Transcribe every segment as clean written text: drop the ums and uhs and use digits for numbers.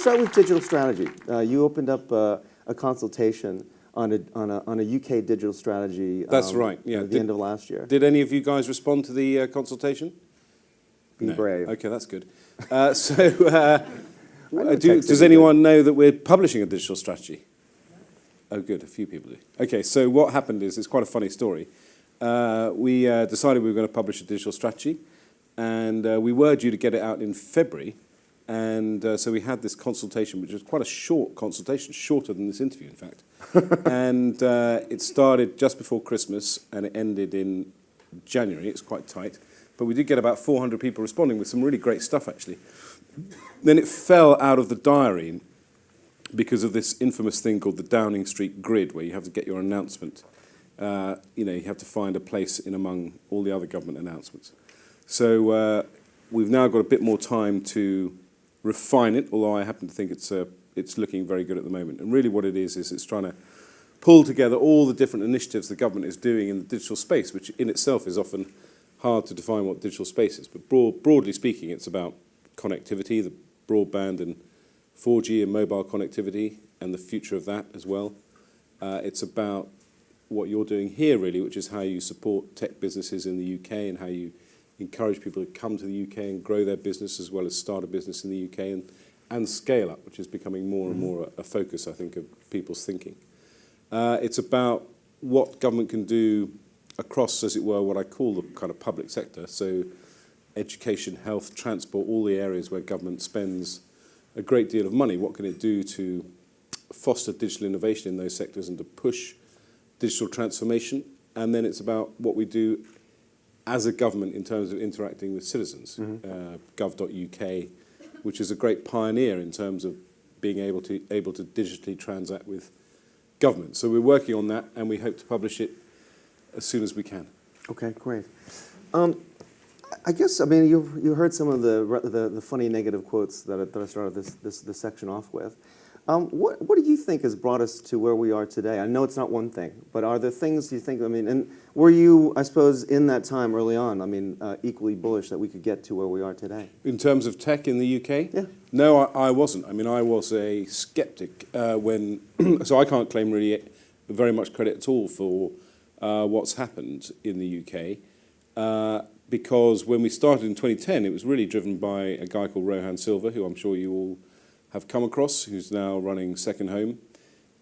start with digital strategy. You opened up a consultation on a UK digital strategy. That's right. Yeah. At the end of last year. Did any of you guys respond to the consultation? Be brave. Okay, that's good. Does anyone know that we're publishing a digital strategy? Oh, good. A few people do. Okay, so what happened is, it's quite a funny story. We decided we were going to publish a digital strategy, and we were due to get it out in February. And so we had this consultation, which was quite a short consultation, shorter than this interview, in fact. And it started just before Christmas, and it ended in January. It's quite tight. But we did get about 400 people responding with some really great stuff, actually. Then it fell out of the diary because of this infamous thing called the Downing Street grid, where you have to get your announcement. You have to find a place in among all the other government announcements. So we've now got a bit more time to refine it, although I happen to think it's looking very good at the moment. And really what it is it's trying to pull together all the different initiatives the government is doing in the digital space, which in itself is often hard to define what digital space is. But broadly speaking, it's about connectivity, the broadband and 4G and mobile connectivity, and the future of that as well. It's about what you're doing here, really, which is how you support tech businesses in the UK and how you encourage people to come to the UK and grow their business, as well as start a business in the UK and scale up, which is becoming more and more a focus, I think, of people's thinking. It's about what government can do across, as it were, what I call the kind of public sector, so education, health, transport, all the areas where government spends a great deal of money. What can it do to foster digital innovation in those sectors and to push digital transformation? And then it's about what we do as a government in terms of interacting with citizens. Gov.uk, which is a great pioneer in terms of being able to digitally transact with government. So we're working on that, and we hope to publish it as soon as we can. Okay, great. I guess, I mean, you heard some of the funny negative quotes that I started this section off with. What do you think has brought us to where we are today? I know it's not one thing, but are there things you think, I mean, and were you, I suppose, in that time early on, I mean, equally bullish that we could get to where we are today? In terms of tech in the UK? Yeah. No, I wasn't. I mean, I was a skeptic when, so I can't claim really very much credit at all for what's happened in the UK. Because when we started in 2010, it was really driven by a guy called Rohan Silva, who I'm sure you all have come across, who's now running Second Home.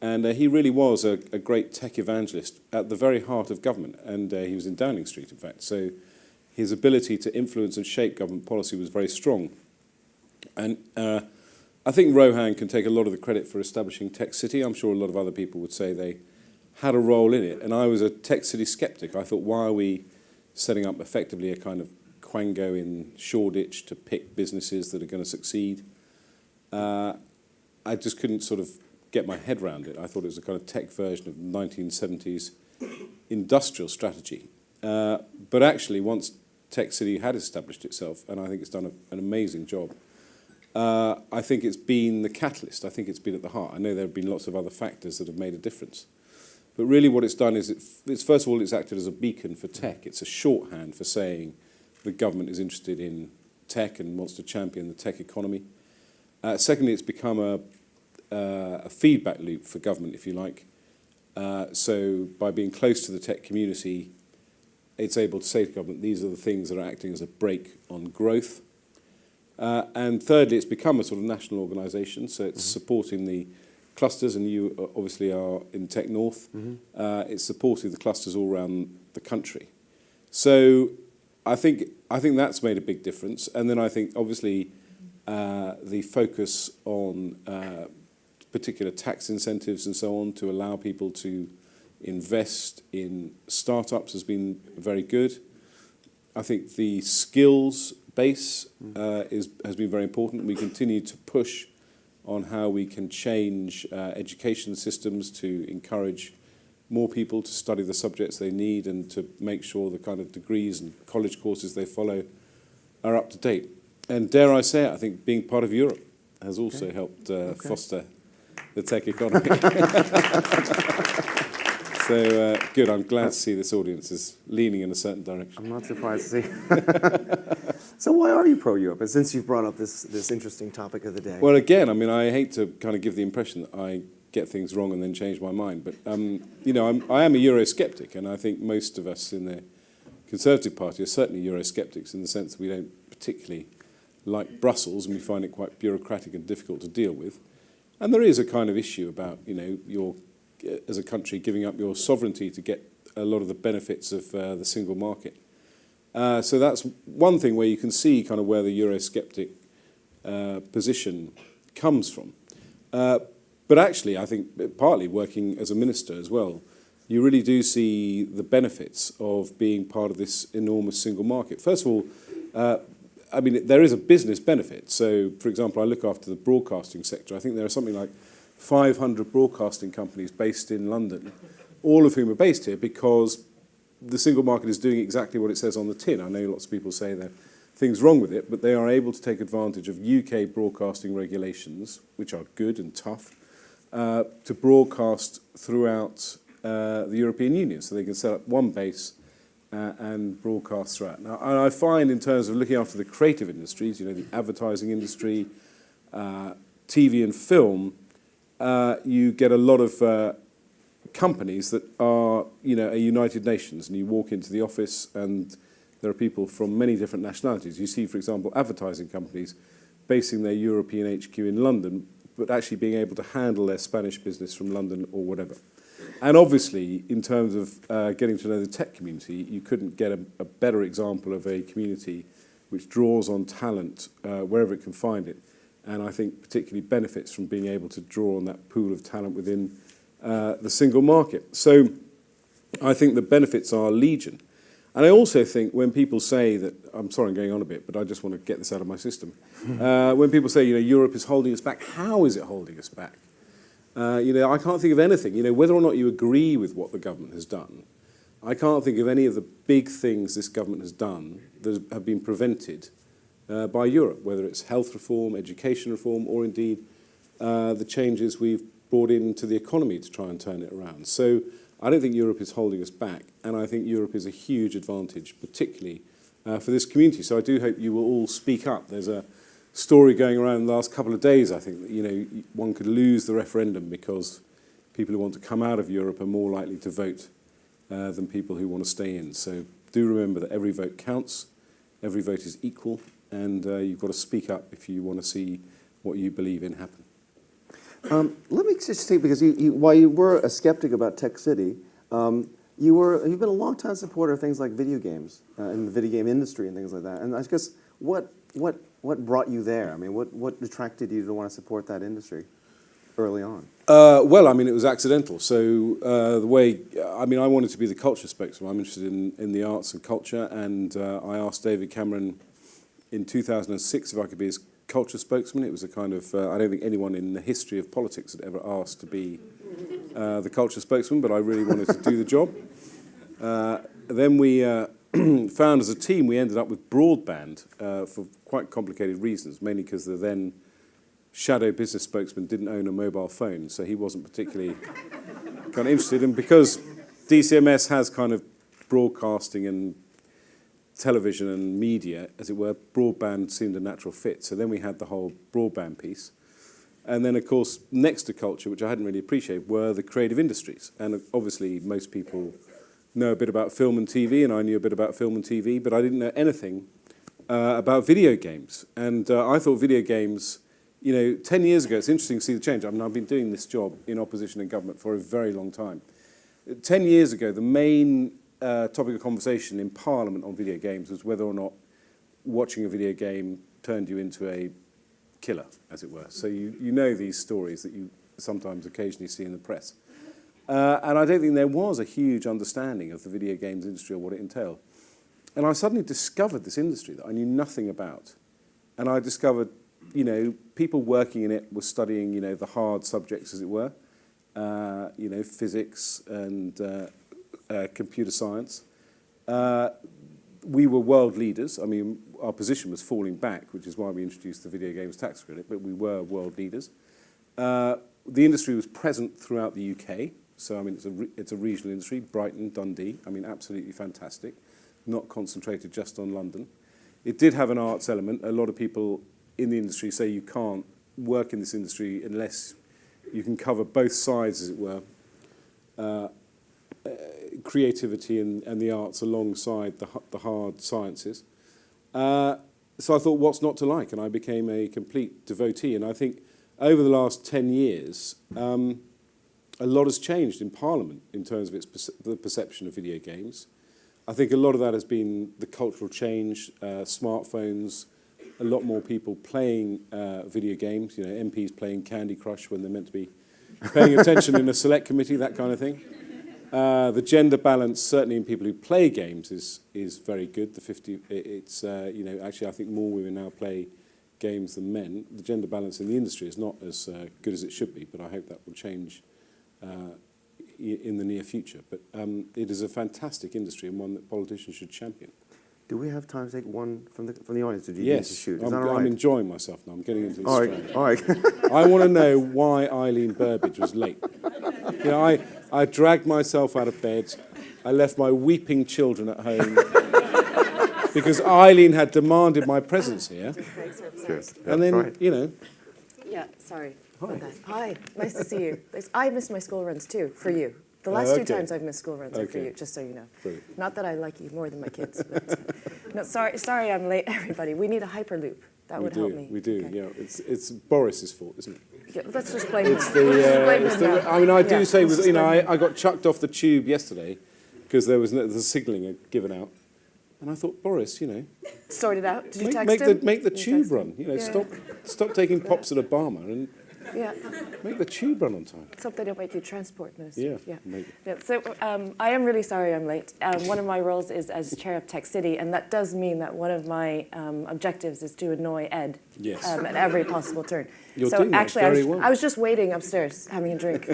And he really was a great tech evangelist at the very heart of government. And he was in Downing Street, in fact. So his ability to influence and shape government policy was very strong. And I think Rohan can take a lot of the credit for establishing Tech City. I'm sure a lot of other people would say they had a role in it. And I was a Tech City skeptic. I thought, why are we setting up effectively a kind of quango in Shoreditch to pick businesses that are going to succeed? I just couldn't sort of get my head around it. I thought it was a kind of tech version of 1970s industrial strategy. But actually, once Tech City had established itself, and I think it's done an amazing job, I think it's been the catalyst. I think it's been at the heart. I know there have been lots of other factors that have made a difference. But really what it's done is, it's first of all, it's acted as a beacon for tech. It's a shorthand for saying the government is interested in tech and wants to champion the tech economy. Secondly, it's become a feedback loop for government, if you like. So by being close to the tech community, it's able to say to government, these are the things that are acting as a brake on growth. And thirdly, it's become a sort of national organisation, so it's supporting the clusters, and you obviously are in Tech North. It's supporting the clusters all around the country. So I think that's made a big difference. And then I think obviously the focus on particular tax incentives and so on to allow people to invest in startups has been very good. I think the skills base has been very important. We continue to push on how we can change education systems to encourage more people to study the subjects they need and to make sure the kind of degrees and college courses they follow are up to date. And dare I say it, I think being part of Europe has also helped foster the tech economy. So good, I'm glad to see this audience is leaning in a certain direction. I'm not surprised to see. So why are you pro-Europe? And since you've brought up this interesting topic of the day. Well, again, I mean, I hate to kind of give the impression that I get things wrong and then change my mind, but you know, I am a Eurosceptic, and I think most of us in the Conservative Party are certainly Eurosceptics in the sense that we don't particularly like Brussels, and we find it quite bureaucratic and difficult to deal with. And there is a kind of issue about, you know, your as a country giving up your sovereignty to get a lot of the benefits of the single market. So that's one thing where you can see kind of where the Eurosceptic position comes from. But actually, I think partly working as a minister as well, you really do see the benefits of being part of this enormous single market. First of all, I mean, there is a business benefit. So, for example, I look after the broadcasting sector. I think there are something like 500 broadcasting companies based in London, all of whom are based here because the single market is doing exactly what it says on the tin. I know lots of people say there are things wrong with it, but they are able to take advantage of UK broadcasting regulations, which are good and tough, to broadcast throughout the European Union. So they can set up one base and broadcast throughout. Now, and I find in terms of looking after the creative industries, you know, the advertising industry, TV and film, you get a lot of companies that are, you know, a United Nations, and you walk into the office and there are people from many different nationalities. You see, for example, advertising companies basing their European HQ in London, but actually being able to handle their Spanish business from London or whatever. And obviously, in terms of getting to know the tech community, you couldn't get a better example of a community which draws on talent wherever it can find it, and I think particularly benefits from being able to draw on that pool of talent within the single market. So I think the benefits are legion. And I also think when people say that, I'm sorry I'm going on a bit, but I just want to get this out of my system. When people say, you know, Europe is holding us back, how is it holding us back? You know, I can't think of anything. You know, whether or not you agree with what the government has done, I can't think of any of the big things this government has done that have been prevented by Europe, whether it's health reform, education reform, or indeed the changes we've brought into the economy to try and turn it around. So I don't think Europe is holding us back, and I think Europe is a huge advantage, particularly for this community. So I do hope you will all speak up. There's a story going around the last couple of days, I think, that, you know, one could lose the referendum because people who want to come out of Europe are more likely to vote than people who want to stay in. So do remember that every vote counts, every vote is equal, and you've got to speak up if you want to see what you believe in happen. Let me just take, because while you were a skeptic about Tech City, you've been a long-time supporter of things like video games and the video game industry and things like that. And I guess what brought you there? I mean, what attracted you to want to support that industry early on? Well, I mean, it was accidental. So the way, I mean, I wanted to be the culture spokesman. I'm interested in the arts and culture, and I asked David Cameron in 2006 if I could be his culture spokesman. It was a kind of, I don't think anyone in the history of politics had ever asked to be the culture spokesman, but I really wanted to do the job. Then we found as a team, we ended up with broadband for quite complicated reasons, mainly because the then shadow business spokesman didn't own a mobile phone, so he wasn't particularly kind of interested. And because DCMS has kind of broadcasting and television and media, as it were, broadband seemed a natural fit. So then we had the whole broadband piece. And then, of course, next to culture, which I hadn't really appreciated, were the creative industries. And obviously, most people know a bit about film and TV, and I knew a bit about film and TV, but I didn't know anything about video games. And I thought video games, you know, 10 years ago, it's interesting to see the change. I mean, I've been doing this job in opposition and government for a very long time. 10 years ago, the main topic of conversation in Parliament on video games was whether or not watching a video game turned you into a killer, as it were. So you know these stories that you sometimes occasionally see in the press. And I don't think there was a huge understanding of the video games industry or what it entailed. And I suddenly discovered this industry that I knew nothing about. And I discovered, you know, people working in it were studying, you know, the hard subjects, as it were, you know, physics and computer science. We were world leaders. I mean, our position was falling back, which is why we introduced the video games tax credit, but we were world leaders. The industry was present throughout the UK. So, I mean, it's a regional industry, Brighton, Dundee. I mean, absolutely fantastic. Not concentrated just on London. It did have an arts element. A lot of people in the industry say you can't work in this industry unless you can cover both sides, as it were, creativity and the arts alongside the hard sciences. So I thought, what's not to like? And I became a complete devotee. And I think over the last 10 years, a lot has changed in Parliament in terms of the perception of video games. I think a lot of that has been the cultural change, smartphones, a lot more people playing video games, MPs playing Candy Crush when they're meant to be paying attention in a select committee, that kind of thing. The gender balance, certainly in people who play games, is very good. Actually I think more women now play games than men. The gender balance in the industry is not as good as it should be, but I hope that will change in the near future. But it is a fantastic industry and one that politicians should champion. Do we have time to take one from the audience? Or do you need to Yes, shoot? Is that all right? I'm enjoying myself now. I'm getting into this. All right. I want to know why Eileen Burbidge was late. I dragged myself out of bed. I left my weeping children at home because Eileen had demanded my presence here. Cheers. And then, right. Yeah, sorry about that. Hi, nice to see you. I missed my school runs too, for you. The last two times I've missed school runs are for you, just so you know. Brilliant. Not that I like you more than my kids. But, no, sorry I'm late, everybody. We need a Hyperloop. That would help me. We do, Okay. yeah. It's Boris's fault, isn't it? Yeah, let's just blame him. It's the, I mean, I do say, let's just blame him. I got chucked off the tube yesterday because there was the signalling had given out. And I thought, Boris, Sort it out. Did you text him? make the Did you tube text him? run. Yeah. Stop taking pops at Obama and Yeah. make the tube run on time. Something they'll make you transport minister. Yeah, maybe. Yeah, so I am really sorry I'm late. One of my roles is as chair of Tech City, and that does mean that one of my objectives is to annoy Ed Yes. at every possible turn. You're so doing that actually, very well. I was just waiting upstairs, having a drink.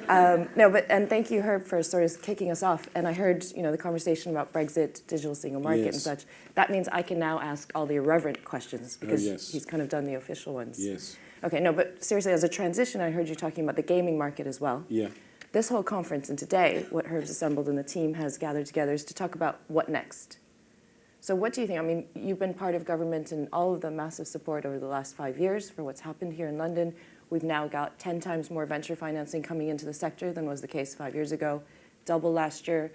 And thank you, Herb, for sort of kicking us off. And I heard, the conversation about Brexit, digital single market and Yes. such. That means I can now ask all the irreverent questions because yes. he's kind of done the official ones. Yes. Okay, no, but seriously, as a transition, I heard you talking about the gaming market as well. Yeah. This whole conference and today, what Herb's assembled and the team has gathered together is to talk about what next. So what do you think? I mean, you've been part of government and all of the massive support over the last 5 years for what's happened here in London. We've now got 10 times more venture financing coming into the sector than was the case 5 years ago, double last year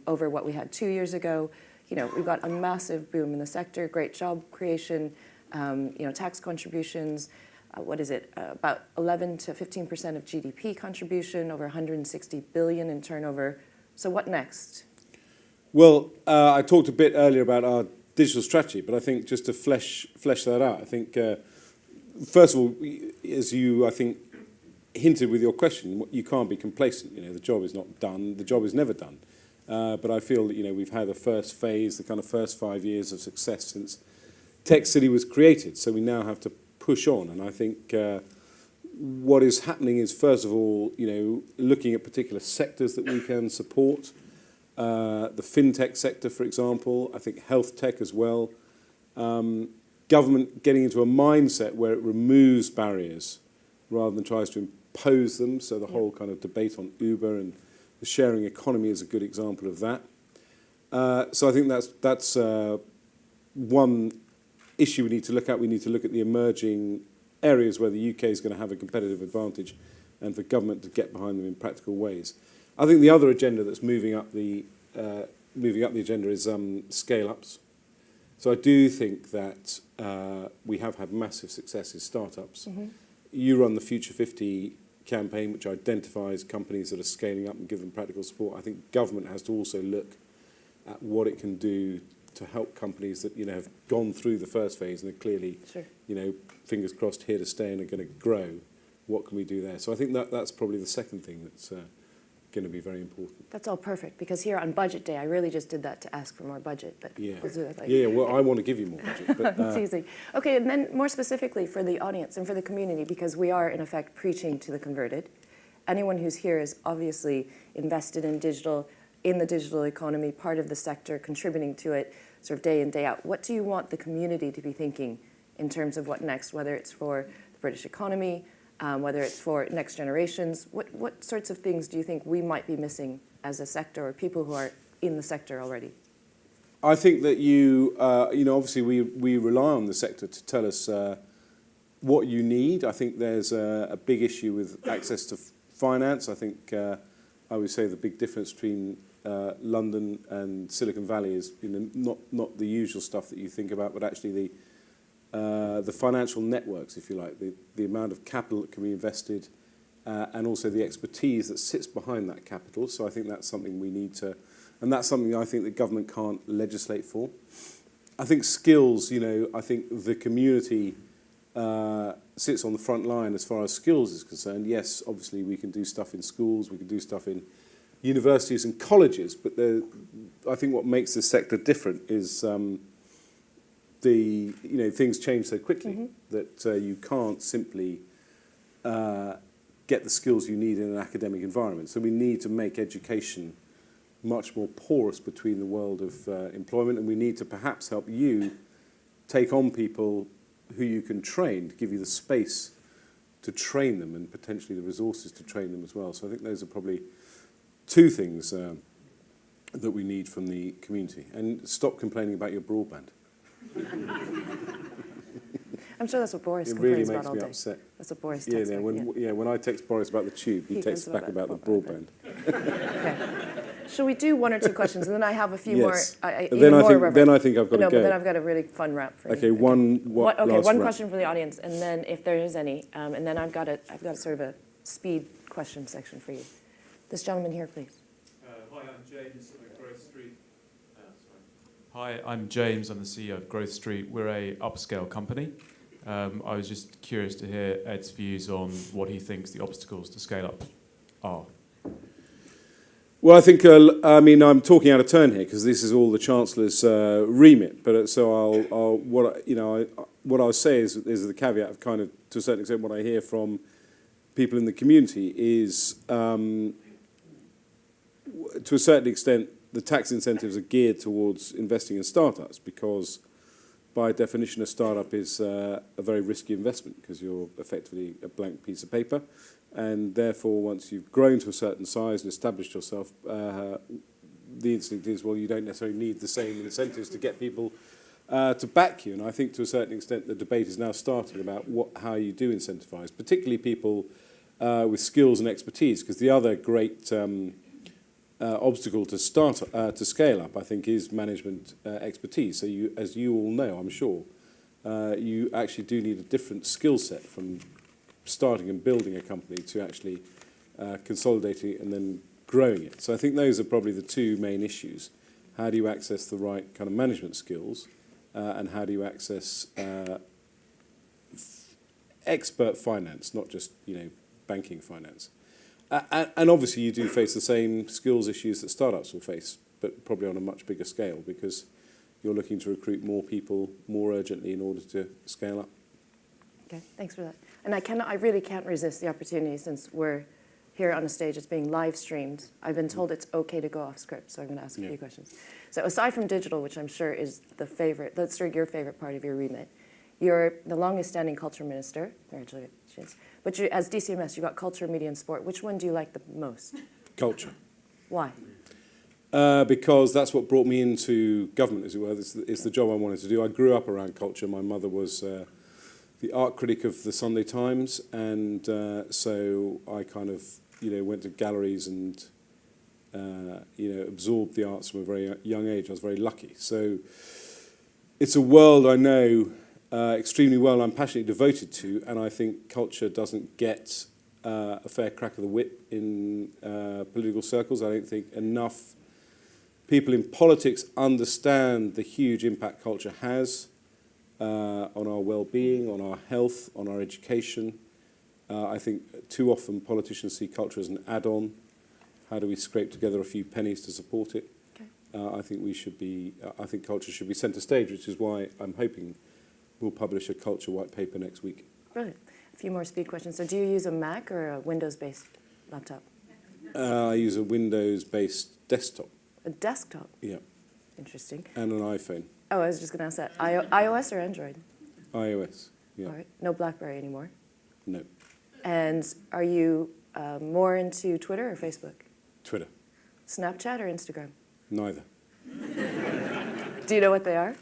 over what we had 2 years ago. We've got a massive boom in the sector, great job creation, tax contributions, about 11 to 15% of GDP contribution, over 160 billion in turnover. So what next? Well, I talked a bit earlier about our digital strategy, but I think just to flesh that out, I think, first of all, as you, I think, hinted with your question, you can't be complacent. The job is not done. The job is never done. But I feel that, we've had the first phase, the kind of first 5 years of success since Tech City was created. So we now have to push on. And I think what is happening is, first of all, looking at particular sectors that we can support. The fintech sector, for example, I think health tech as well. Government getting into a mindset where it removes barriers rather than tries to impose them. So the whole kind of debate on Uber and the sharing economy is a good example of that. So I think that's one issue we need to look at. We need to look at the emerging areas where the UK is going to have a competitive advantage and for government to get behind them in practical ways. I think the other agenda that's moving up the agenda is scale-ups. So I do think that we have had massive success in startups. Mm-hmm. You run the Future 50 campaign, which identifies companies that are scaling up and give them practical support. I think government has to also look at what it can do to help companies that have gone through the first phase and are clearly, fingers crossed, here to stay and are going to grow. What can we do there? So I think that's probably the second thing that's going to be very important. That's all perfect, because here on Budget Day, I really just did that to ask for more budget. But well, I want to give you more budget. But, it's easy. Okay, and then more specifically for the audience and for the community, because we are, in effect, preaching to the converted. Anyone who's here is obviously invested in the digital economy, part of the sector, contributing to it sort of day in, day out. What do you want the community to be thinking in terms of what next, whether it's for the British economy, whether it's for next generations? What sorts of things do you think we might be missing as a sector or people who are in the sector already? I think that obviously we rely on the sector to tell us what you need. I think there's a big issue with access to finance. I think I would say the big difference between London and Silicon Valley is not the usual stuff that you think about, but actually the financial networks, if you like, the amount of capital that can be invested, and also the expertise that sits behind that capital. So I think that's something we need to, and that's something I think the government can't legislate for. I think skills, I think the community sits on the front line as far as skills is concerned. Yes, obviously we can do stuff in schools, we can do stuff in universities and colleges, but I think what makes this sector different is things change so quickly that you can't simply get the skills you need in an academic environment. So we need to make education much more porous between the world of employment, and we need to perhaps help you take on people who you can train, to give you the space to train them and potentially the resources to train them as well. So I think those are probably two things that we need from the community. And stop complaining about your broadband. I'm sure that's what Boris It really complains makes about all me day. upset. That's what Boris Yeah, texts yeah, back, when I text Boris about the tube, he texts back about the broadband. Okay. Shall we do one or two questions, and then I have a few Yes. more. Then I think I've got to No, go. but then I've got a really fun rap for you. Okay, one One last wrap. question from the audience, and then if there is any, and then I've got sort of a speed question section for you. This gentleman here, please. Hi, I'm James at Growth Street. Hi, I'm James. I'm the CEO of Growth Street. We're a upscale company. I was just curious to hear Ed's views on what he thinks the obstacles to scale up are. Well, I think I'm talking out of turn here because this is all the Chancellor's remit. But so what I'll say is the caveat of kind of to a certain extent what I hear from people in the community is to a certain extent the tax incentives are geared towards investing in startups because by definition a startup is a very risky investment because you're effectively a blank piece of paper. And therefore, once you've grown to a certain size and established yourself, the instinct is, well, you don't necessarily need the same incentives to get people to back you. And I think to a certain extent the debate is now starting about how you do incentivise, particularly people with skills and expertise, because the other great obstacle to scale up, I think, is management expertise. So as you all know, I'm sure, you actually do need a different skill set from starting and building a company to actually consolidating it and then growing it. So I think those are probably the two main issues. How do you access the right kind of management skills and how do you access expert finance, not just banking finance? And obviously you do face the same skills issues that startups will face, but probably on a much bigger scale because you're looking to recruit more people more urgently in order to scale up. Okay, thanks for that. And I really can't resist the opportunity since we're here on a stage, it's being live streamed. I've been told it's okay to go off script, so I'm going to ask a few questions. So aside from digital, which I'm sure is your favorite part of your remit, you're the longest standing culture minister, congratulations. But as DCMS, you've got culture, media, and sport. Which one do you like the most? Culture. Why? Because that's what brought me into government, as it were. It's the job I wanted to do. I grew up around culture. My mother was the art critic of the Sunday Times, and so I kind of, went to galleries and, absorbed the arts from a very young age. I was very lucky. So it's a world I know extremely well. I'm passionately devoted to, and I think culture doesn't get a fair crack of the whip in political circles. I don't think enough people in politics understand the huge impact culture has on our well-being, on our health, on our education. I think too often politicians see culture as an add-on. How do we scrape together a few pennies to support it? Okay. I think culture should be centre stage, which is why I'm hoping we'll publish a culture white paper next week. Brilliant. A few more speed questions. So do you use a Mac or a Windows-based laptop? I use a Windows-based desktop. A desktop? Yeah. Interesting. And an iPhone. Oh, I was just going to ask that. iOS or Android? iOS, yeah. All right. No BlackBerry anymore? No. And are you more into Twitter or Facebook? Twitter. Snapchat or Instagram? Neither. Do you know what they are?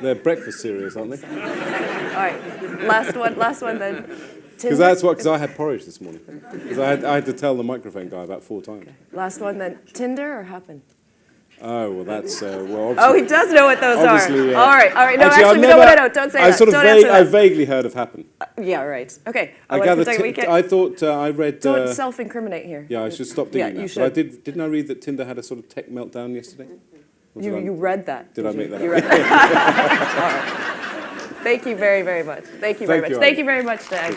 They're breakfast cereals, aren't they? All right, last one then. Because I had porridge this morning. Because I had to tell the microphone guy about 4 times. Last one then. Tinder or Happen? Oh, well, that's, well, Oh, he does know what those are. obviously, All right. No, Actually, actually, no, don't say that. Don't answer that. I vaguely heard of Happen. Yeah, right. Okay. I thought I read... Don't self-incriminate here. Yeah, I should stop doing that. you But should. Didn't I read that Tinder had a sort of tech meltdown yesterday? You read that. Did I make that You up? read that. All right. Thank you very, very much. Thank you very much. Thank you, Thank you very much, Dan.